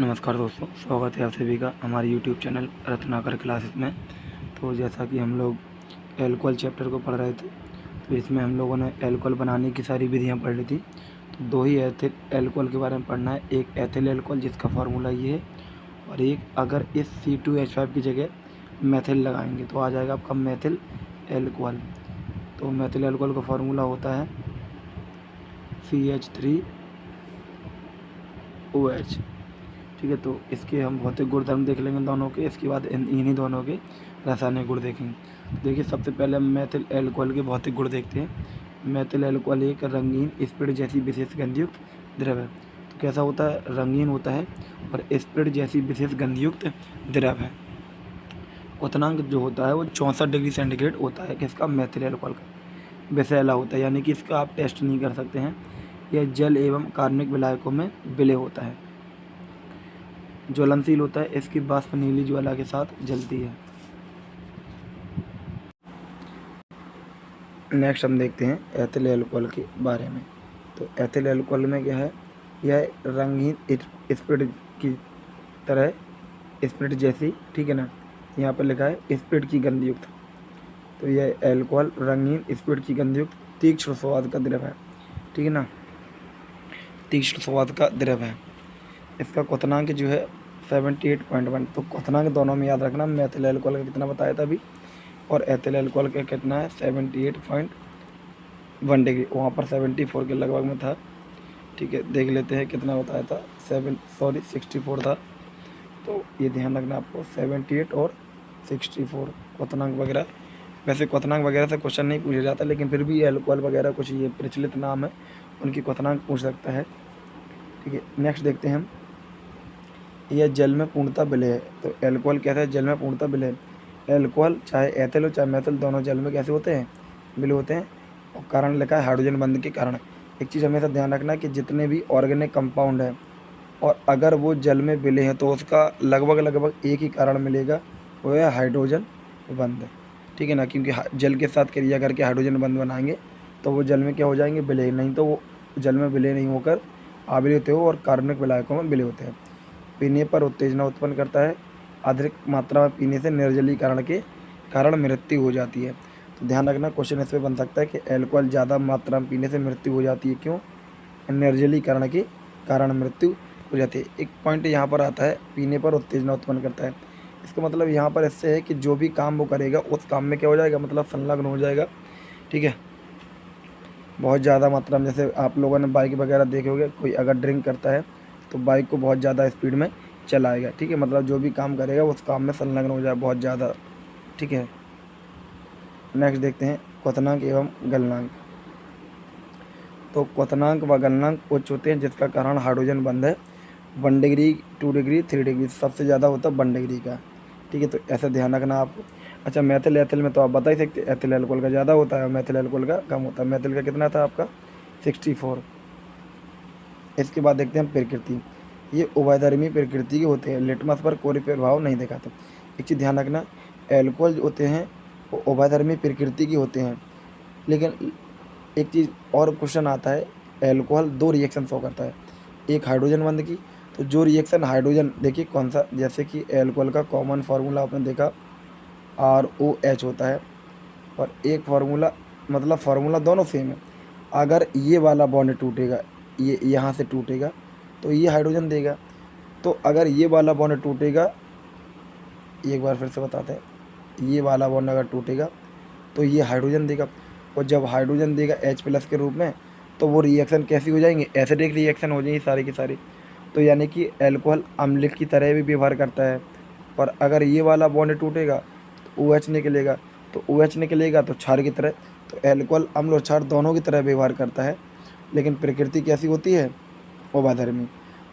नमस्कार दोस्तों, स्वागत है आप सभी का हमारे यूट्यूब चैनल रत्नाकर क्लासेस में। तो जैसा कि हम लोग एल्कोहल चैप्टर को पढ़ रहे थे, तो इसमें हम लोगों ने एल्कोहल बनाने की सारी विधियां पढ़ ली थी। तो दो ही एल्कोहल के बारे में पढ़ना है, एक एथिल एल्कोहल जिसका फार्मूला ये है, और एक अगर इस C2H5 की जगह मेथिल लगाएंगे तो आ जाएगा आपका मेथिल एल्कोहल। तो मेथिल एल्कोहल का फार्मूला होता है CH3OH। ठीक है, तो इसके हम भौतिक गुणधर्म देख लेंगे दोनों के, इसके बाद इन्हीं दोनों के रासायनिक गुण देखेंगे। तो देखिए, सबसे पहले हम मेथिल एल्कोहल के भौतिक गुण देखते हैं। मेथिल एल्कोहल एक रंगीन स्पिरिट जैसी विशेष गंधयुक्त द्रव है। तो कैसा होता है? रंगीन होता है और स्पिरिट जैसी विशेष गंधयुक्त द्रव है। क्वथनांक जो होता है वो 64 डिग्री सेंटीग्रेड होता है। किसका? मेथिल एल्कोहल का। विषैला होता है, यानी कि इसका आप टेस्ट नहीं कर सकते हैं। यह जल एवं कार्बनिक विलायकों में विलय होता है। ज्वलनशील होता है, इसकी वाष्प नीली ज्वाला के साथ जलती है। नेक्स्ट हम देखते हैं एथिल एल्कोहल के बारे में। तो एथिल एल्कोहल में क्या है? यह रंगीन स्पिरिट की तरह, स्पिरिट जैसी, ठीक है ना, यहाँ पर लिखा है स्पिरिट की गंधयुक्त। तो यह एल्कोहल रंगीन स्पिरिट की गंधयुक्त तीक्ष्ण स्वाद का द्रव है, ठीक है ना, तीक्ष्ण स्वाद का द्रव है। इसका क्वथनांक जो है 78.1। तो क्वथनांक दोनों में याद रखना। मेथिल एल्कोहल का कितना बताया था अभी, और एथिल एल्कोहल का कितना है? 78.1 डिग्री। वहाँ पर 74 के लगभग में था, ठीक है। देख लेते हैं कितना बताया था। 64 था। तो ये ध्यान रखना आपको, 78 और 64 क्वथनांक वगैरह। वैसे क्वथनांक वगैरह से क्वेश्चन नहीं पूछा जाता, लेकिन फिर भी एल्कोहल वगैरह कुछ ये प्रचलित नाम है, उनकी क्वथनांक पूछ सकता है, ठीक है। नेक्स्ट देखते हैं हम, यह जल में पूर्णतः विलय है। तो एल्कोहल कैसा है? जल में पूर्णतः विलय है। एल्कोहल चाहे एथिल हो चाहे मेथिल, दोनों जल में कैसे होते हैं? विलय होते हैं। और कारण लिखा है हाइड्रोजन बंध के कारण। एक चीज़ हमेशा ध्यान रखना कि जितने भी ऑर्गेनिक कंपाउंड है और अगर वो जल में विलय है तो उसका लगभग एक ही कारण मिलेगा, वो है हाइड्रोजन बंध, ठीक है ना। क्योंकि जल के साथ क्रिया करके हाइड्रोजन बंध बनाएंगे तो वो जल में क्या हो जाएंगे? विलय। नहीं तो वो जल में विलय नहीं होकर आविरित हो और कार्बनिक विलायकों में विलय होते हैं। पीने पर उत्तेजना उत्पन्न करता है। अधिक मात्रा में पीने से निर्जलीकरण के कारण मृत्यु हो जाती है। तो ध्यान रखना, क्वेश्चन इसमें बन सकता है कि एल्कोहल ज़्यादा मात्रा में पीने से मृत्यु हो जाती है। क्यों? निर्जलीकरण के कारण मृत्यु हो जाती है। एक पॉइंट यहाँ पर आता है, पीने पर उत्तेजना उत्पन्न करता है। इसका मतलब यहाँ पर इससे है कि जो भी काम वो करेगा उस काम में क्या हो जाएगा? मतलब संलग्न हो जाएगा, ठीक है। बहुत ज़्यादा मात्रा में, जैसे आप लोगों ने बाइक वगैरह देखे होंगे, कोई अगर ड्रिंक करता है तो बाइक को बहुत ज़्यादा स्पीड में चलाएगा, ठीक है। मतलब जो भी काम करेगा उस काम में संलग्न हो जाए बहुत ज़्यादा, ठीक है। नेक्स्ट देखते हैं क्वथनांक एवं गलनांक। तो क्वथनांक व गलनांक उच्च होते हैं जिसका कारण हाइड्रोजन बंध है। 1 डिग्री, 2 डिग्री, 3 डिग्री, सबसे ज़्यादा होता है 1 डिग्री का, ठीक है। तो ऐसा ध्यान रखना आपको। अच्छा, मेथिल एथिल में तो आप बता ही सकते, एथिल एल्कोहल का ज़्यादा होता है, मेथिल एल्कोहल का कम होता है। मेथिल का कितना था आपका? 64। इसके बाद देखते हैं प्रकृति। ये उभयधर्मी प्रकृति के होते हैं, लिटमस पर कोई प्रभाव नहीं दिखाते। एक चीज़ ध्यान रखना, एल्कोहल जो होते हैं वो उभयधर्मी प्रकृति के होते हैं। लेकिन एक चीज़ और क्वेश्चन आता है, एल्कोहल 2 रिएक्शन शो करता है, एक हाइड्रोजन बंध की। तो जो रिएक्शन हाइड्रोजन, देखिए कौन सा, जैसे कि एल्कोहल का कॉमन फार्मूला आपने देखा ROH होता है, और एक फार्मूला, मतलब फार्मूला दोनों सेम है। अगर ये वाला बॉन्ड टूटेगा, ये यहाँ से टूटेगा तो ये हाइड्रोजन देगा। तो अगर ये वाला बॉन्ड टूटेगा, एक बार फिर से बताते हैं, ये वाला बॉन्ड अगर टूटेगा तो ये हाइड्रोजन देगा। और जब हाइड्रोजन देगा H+ के रूप में, तो वो रिएक्शन कैसी हो जाएंगी? एसिडिक रिएक्शन हो जाएंगी सारी की सारी। तो यानी कि एल्कोहल अम्ल की तरह भी व्यवहार करता है। और अगर ये वाला बॉन्ड टूटेगा तो OH निकलेगा, तो OH निकलेगा तो क्षार की तरह। तो एल्कोहल अम्ल और क्षार दोनों की तरह व्यवहार करता है, लेकिन प्रकृति कैसी होती है? उभयधर्मी।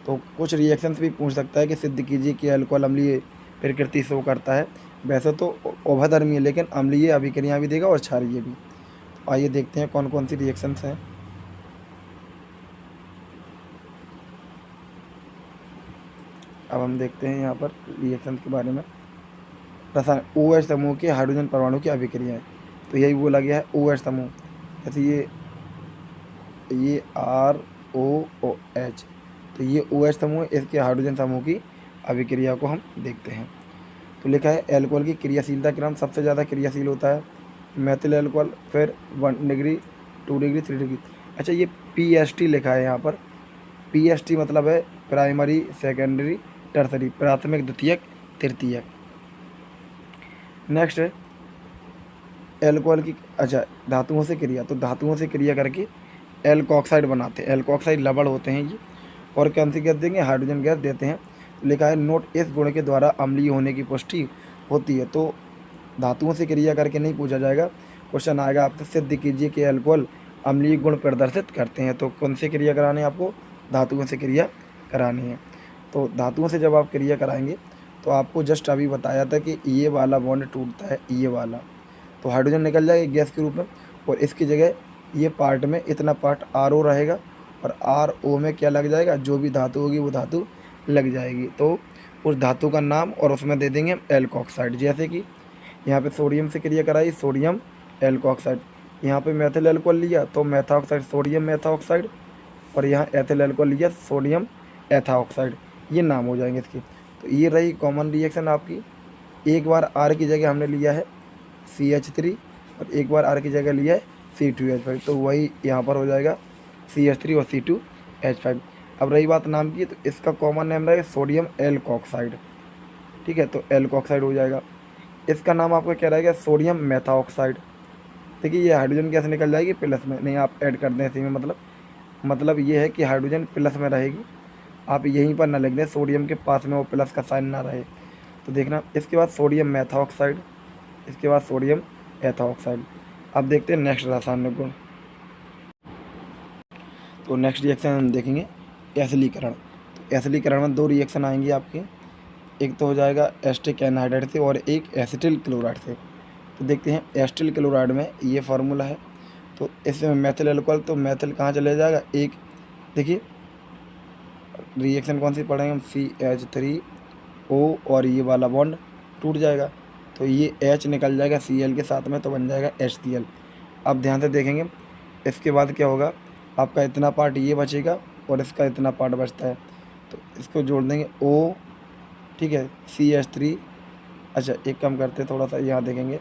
तो कुछ रिएक्शंस भी पूछ सकता है कि सिद्ध कीजिए कि एल्कोहल अम्लीय प्रकृति शो करता है। वैसे तो उभयधर्मी है, लेकिन अम्लीय अभिक्रिया भी देगा और क्षारीय भी। तो आइए देखते हैं कौन कौन सी रिएक्शंस हैं। अब हम देखते हैं यहाँ पर रिएक्शन के बारे में। रसायन OH समूह के हाइड्रोजन परमाणु की अभिक्रियाएँ। तो यही बोला गया है OH समूह, जैसे ये ROOH। तो ये OH समूह है, इसके हाइड्रोजन समूह की अभिक्रिया को हम देखते हैं। तो लिखा है एल्कोहल की क्रियाशीलता क्रम सबसे ज़्यादा क्रियाशील होता है मेथिल एल्कोहल, फिर 1 डिग्री 2 डिग्री 3 डिग्री। अच्छा ये PST लिखा है यहाँ पर। PST मतलब है प्राइमरी सेकेंडरी टर्सरी, प्राथमिक द्वितीयक तृतीयक। नेक्स्ट है एल्कोहल की, अच्छा धातुओं से क्रिया, तो धातुओं से क्रिया करके एल्कोक्साइड बनाते हैं। एल्कोक्साइड लवण होते हैं ये, और कौन सी गैस देंगे, हाइड्रोजन गैस देते हैं। तो लिखा है नोट इस गुण के द्वारा अम्लीय होने की पुष्टि होती है। तो धातुओं से क्रिया करके नहीं पूछा जाएगा, क्वेश्चन आएगा आपसे सिद्ध कीजिए कि एल्कोहल अम्लीय गुण प्रदर्शित करते हैं। तो कौन से क्रिया करानी है आपको, धातुओं से क्रिया करानी है। तो धातुओं से जब आप क्रिया कराएंगे तो आपको जस्ट अभी बताया था कि ये वाला बॉन्ड टूटता है, ये वाला, तो हाइड्रोजन निकल जाएगा गैस के रूप में, और इसकी जगह ये पार्ट में इतना पार्ट RO रहेगा, और RO में क्या लग जाएगा, जो भी धातु होगी वो धातु लग जाएगी। तो उस धातु का नाम और उसमें दे देंगे हम एल्कोक्साइड। जैसे कि यहाँ पे सोडियम से क्रिया कराई, सोडियम एल्कोक्साइड। यहाँ पे मेथिल एल्कोहल लिया तो मेथॉक्साइड, सोडियम मेथॉक्साइड, और यहाँ एथिल एल्कोहल लिया, सोडियम एथाऑक्साइड। ये नाम हो जाएंगे इसके। तो ये रही कॉमन रिएक्शन आपकी। एक बार R की जगह हमने लिया है CH3, और एक बार R की जगह लिया है C2H5, तो वही यहाँ पर हो जाएगा CH3 और C2H5। अब रही बात नाम की, तो इसका कॉमन नेम रहेगा सोडियम एल्कोक्साइड। ठीक है, तो एल्कोक्साइड हो जाएगा। इसका नाम आपका क्या रहेगा, सोडियम मेथॉक्साइड। देखिए ये हाइड्रोजन गैस निकल जाएगी प्लस में, नहीं आप ऐड कर दें इसी में, मतलब ये है कि हाइड्रोजन प्लस में रहेगी, आप यहीं पर ना लिख दें सोडियम के पास में वो प्लस का साइन ना रहे। तो देखना इसके बाद सोडियम मेथॉक्साइड, इसके बाद सोडियम एथॉक्साइड। अब देखते हैं नेक्स्ट रासायनिक गुण। तो नेक्स्ट रिएक्शन हम देखेंगे एसिलीकरण। तो एसिलीकरण में 2 रिएक्शन आएंगी आपके, एक तो हो जाएगा एस्टिक एनहाइड्राइड से और एक एसिटिल क्लोराइड से। तो देखते हैं एसिटिल क्लोराइड में ये फार्मूला है, तो इसमें मेथिल एल्कोहल, तो मेथिल कहाँ चले जाएगा, एक देखिए रिएक्शन कौन सी पढ़ेंगे हम, CH3O, और ये वाला बॉन्ड टूट जाएगा, तो ये H निकल जाएगा Cl के साथ में, तो बन जाएगा HCl। अब ध्यान से देखेंगे इसके बाद क्या होगा, आपका इतना पार्ट ये बचेगा और इसका इतना पार्ट बचता है, तो इसको जोड़ देंगे O, ठीक है, CH3। अच्छा एक काम करते हैं, थोड़ा सा यहाँ देखेंगे,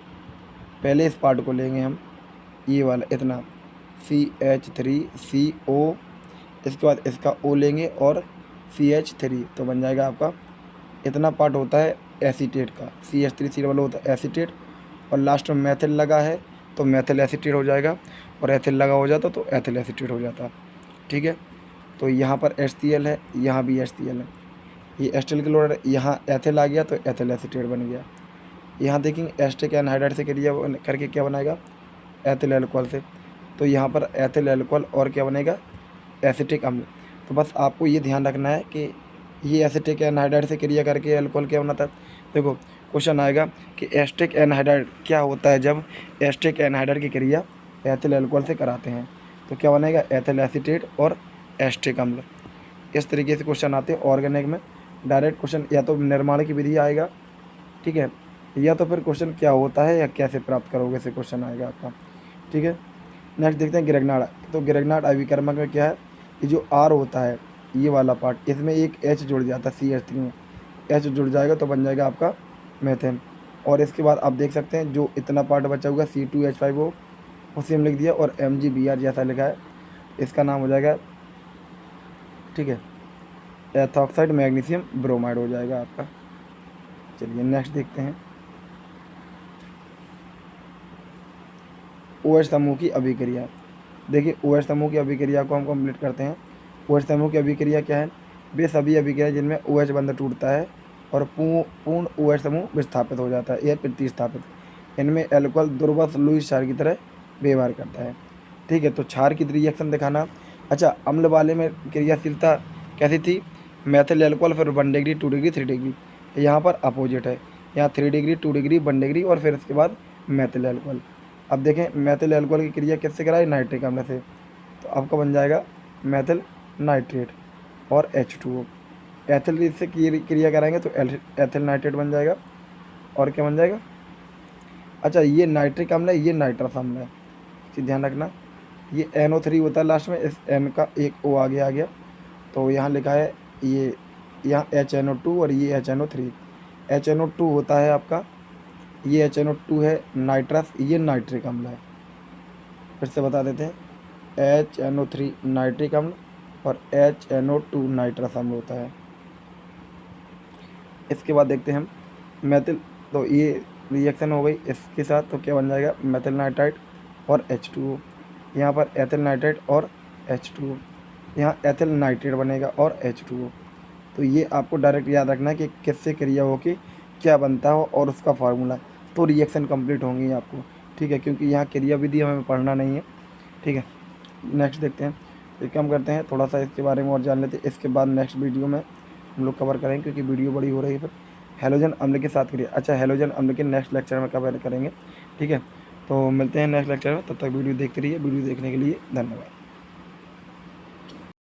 पहले इस पार्ट को लेंगे हम, ये वाला इतना CH3CO, इसके बाद इसका O लेंगे और CH3, तो बन जाएगा आपका इतना पार्ट होता है एसीटेट का, CH3 वाला होता है एसीटेट, और लास्ट में मेथिल लगा है तो मेथिल एसीटेट हो जाएगा, और एथिल लगा हो जाता तो एथिल एसीटेट हो जाता। ठीक है, तो यहाँ पर HCl है, यहाँ भी HCl है, ये एस्टिल क्लोराइड, यहाँ एथिल आ गया तो एथिल एसीटेट बन गया। यहाँ देखेंगे एस्टिक एनहाइड्राइड से क्रिया करके क्या बनाएगा, एथिल एल्कोहल से, तो यहाँ पर एथिल एल्कोहल और क्या बनेगा, एसिटिक अम्ल। तो बस आपको ये ध्यान रखना है कि ये एसिटिक एनहाइड्राइड से क्रिया करके एल्कोहल क्या बनाता है। देखो क्वेश्चन आएगा कि एस्टिक एनहाइड्राइड क्या होता है, जब एस्टिक एनहाइड्राइड की क्रिया एथिल एल्कोहल से कराते हैं तो क्या बनेगा, एथिल एसीटेट और एस्टिक अम्ल। इस तरीके से क्वेश्चन आते हैं ऑर्गेनिक में। डायरेक्ट क्वेश्चन या तो निर्माण की विधि आएगा, ठीक है, या तो फिर क्वेश्चन क्या होता है या कैसे प्राप्त करोगे से क्वेश्चन आएगा आपका। ठीक है, नेक्स्ट देखते हैं ग्रेगनार्ड। तो ग्रेगनार्ड अभिकर्मक में क्या है, ये जो R होता है ये वाला पार्ट, इसमें एक H जुड़ जाता है, CH3 में H जुड़ जाएगा तो बन जाएगा आपका मेथेन। और इसके बाद आप देख सकते हैं जो इतना पार्ट बचा हुआ C2H5O उसे हम लिख दिया, और MgBr जैसा लिखा है, इसका नाम हो जाएगा, ठीक है, एथॉक्साइड मैग्नीशियम ब्रोमाइड हो जाएगा आपका। चलिए नेक्स्ट देखते हैं OH समूह की अभिक्रिया। देखिए OH समूह की अभिक्रिया को हम कंप्लीट करते हैं। OH समूह की अभिक्रिया क्या है, वे सभी अभिक्रिया जिनमें OH बंध टूटता है और पूर्ण OH समूह विस्थापित हो जाता है या प्रतिस्थापित। इनमें एल्कोहल दुर्वस लुईस क्षार की तरह व्यवहार करता है। ठीक है, तो क्षार की रिएक्शन दिखाना। अच्छा अम्ल वाले में क्रियाशीलता कैसी थी, मेथिल एल्कोहल फिर 1 डिग्री 2 डिग्री 3 डिग्री, यहाँ पर अपोजिट है, यहाँ 3 डिग्री 2 डिग्री 1 डिग्री, और फिर इसके बाद मेथिल एल्कोहल। अब देखें मेथिल एल्कोहल की क्रिया किससे कराई, नाइट्रिक अम्ल से, तो आपका बन जाएगा मेथिल नाइट्रेट और H2O। एथिल से क्रिया कराएंगे तो एथिल नाइट्रेट बन जाएगा, और क्या बन जाएगा, अच्छा ये नाइट्रिक अम्ल है, ये नाइट्रस अम्ल है, इसे ध्यान रखना। ये NO3 होता है लास्ट में, इस N का एक O आ गया, तो यहाँ लिखा है ये, यहाँ HNO2 और ये HNO3। HNO2 होता है आपका, ये HNO2 है नाइट्रस, ये नाइट्रिक अम्ल है। फिर से बता देते हैं, HNO3 नाइट्रिक अम्ल और HNO2 नाइट्रस अम्ल होता है। इसके बाद देखते हैं हम मेथिल, तो ये रिएक्शन हो गई इसके साथ, तो क्या बन जाएगा, मेथिल नाइट्राइट और H2O। यहाँ पर एथिल नाइट्राइट और H2O, यहाँ एथिल नाइट्रेट बनेगा और H2O। तो ये आपको डायरेक्ट याद रखना है कि किससे क्रिया होके क्या बनता हो और उसका फार्मूला, तो रिएक्शन कंप्लीट होंगी आपको, ठीक है, क्योंकि यहाँ क्रिया विधि हमें पढ़ना नहीं है, ठीक है। नेक्स्ट देखते हैं, एक काम करते हैं, थोड़ा सा इसके बारे में और जान लेते हैं, इसके बाद नेक्स्ट वीडियो में हम लोग कवर करेंगे, क्योंकि वीडियो बड़ी हो रही है। फिर हैलोजन अम्ल के साथ क्रिया, अच्छा हैलोजन अम्ल के नेक्स्ट लेक्चर में कवर करेंगे, ठीक है। तो मिलते हैं नेक्स्ट लेक्चर में, तब तक वीडियो देखते रहिए। वीडियो देखने के लिए धन्यवाद।